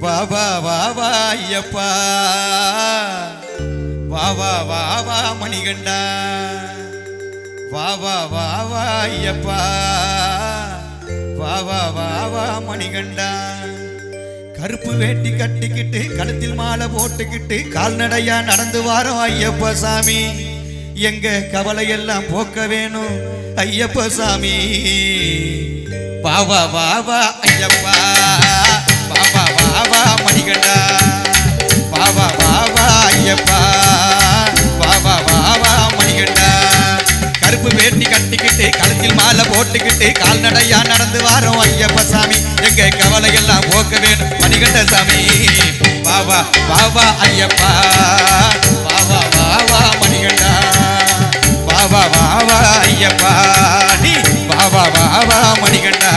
வாவா வாவா ஐயப்பா வாவா வாவா மணிகண்டா வாவா வாவா ஐயப்பா வாவா வாவா மணிகண்டா கருப்பு வேட்டி கட்டிக்கிட்டு கழுத்தில் மாலை போட்டுக்கிட்டு கால்நடையா நடந்து வாரோம் ஐயப்பா சாமி எங்க கவலையெல்லாம் போக்க வேணும் ஐயப்பா சாமி வாவா வாவா ஐயப்பா வாவா வாவா மணிகண்டா வாவா வாவா ஐயப்பா வாவா வாவா மணிகண்டா கருப்பு வேட்டி கட்டிக்கிட்டு கழுத்தில் மாலை போட்டுக்கிட்டு கால்நடையா நடந்து வாரோம் ஐயப்பா சாமி எங்க கவலையெல்லாம் போக்க வேணும் மணிகண்ட சாமி வாவா வாவா ஐயப்பா வாவா வாவா மணிகண்டா வாவா வாவா ஐயப்பா நீ வாவா வாவா மணிகண்டா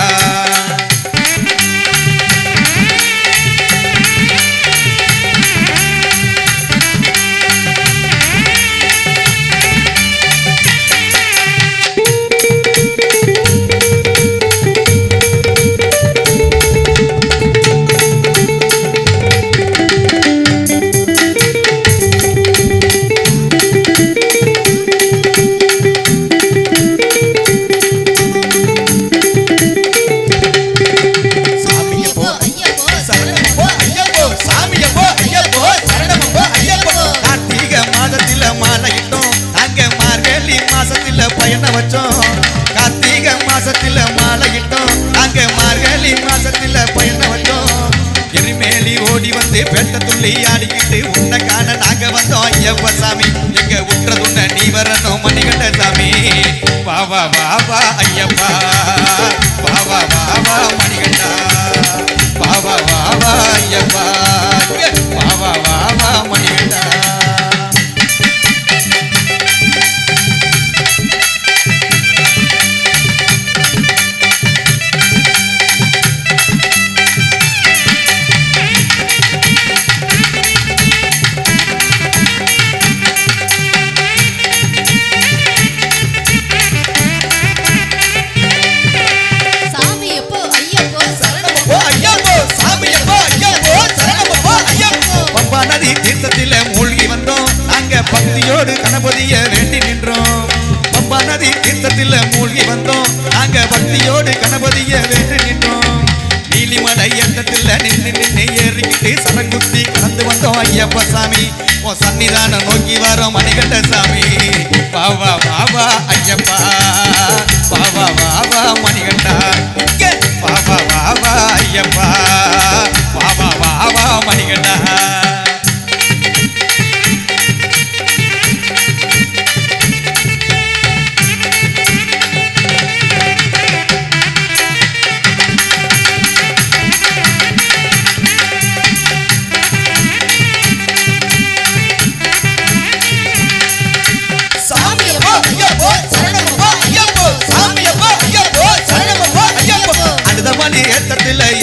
கார்த்திகை மாசத்துல மாலையிட்டோம் நாங்க மார்கழி மாசத்துல பயண வந்தோம் எரிமேலி ஓடி வந்து பெட்ட துள்ளி ஆடிக்கிட்டு உன்னை காண நாங்க வந்தோம் ஐயப்பா சாமி எங்க உற்றதுன்ன நீ வரணும் மணிகண்ட சாமி வாவா வாவா ஐயப்பா வாவா வாவா மணிகண்டா வாவா வாவா ஐயப்பா வாவா வாவா மணிகண்டா நதி தீர்த்தத்தில மூழ்கி வந்தோம் நாங்க பக்தியோடு கணபதிய வேண்டி நின்றோம் பம்பா நதி தீர்த்தத்தில மூழ்கி வந்தோம் நாங்க பக்தியோடு கணபதிய வேண்டி நின்றோம் நீலிமலை ஏற்றத்தில் நின்று நின்று ஏறிக்கிட்டு சரங்குத்தி கடந்து வந்தோம் ஐயப்பா சாமி உன் சன்னிதானம் நோக்கி வரோம் மணிகண்ட சாமி வாவா வாவா ஐயப்பா வாவா வாவா மணிகண்டா வாவா வாவா ஐயப்பா வாவா வாவா மணிகண்டா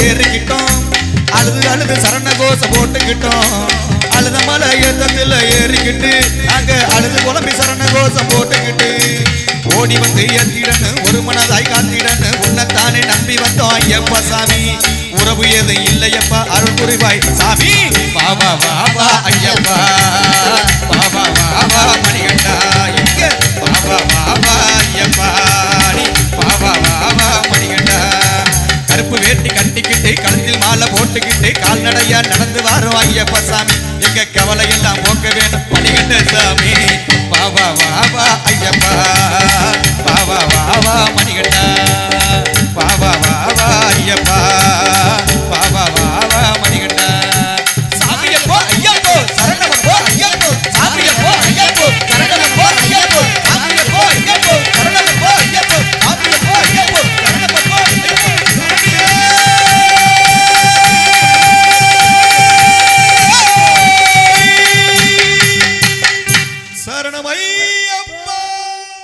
ஏறிக்கிட்டோம் அழுது அழுது சரண கோஷம் போட்டுக்கிட்டோம் அழுத மலை ஏற்றத்தில் ஏறிக்கிட்டு நாங்க அழுது குழம்பி சரண கோஷம் போட்டுக்கிட்டு ஓடி வந்து ஏற்றிடன்னு ஒரு மனதாய் காத்திடன்னு உன்னைத்தானே நம்பி வந்தோம் ஐயப்பா சாமி உறவு எது இல்லையப்பா அருள் புரிவாய் சாமி வாவா வாவா ஐயப்பா வாவா வாவா மணிகண்டா எங்க வாவா வாவா ஐயப்பா வாவா வாவா மணிகண்டா கருப்பு வேட்டி கட்டிக்கிட்டு கழுத்தில் மாலை போட்டுக்கிட்டு கால்நடையா நடந்து வாரோம் ஐயப்பா சாமி எங்க கவலையெல்லாம் போக்க வேணும் மணிகண்ட சாமி வாவா வாவா ஐயப்பா வாவா வாவா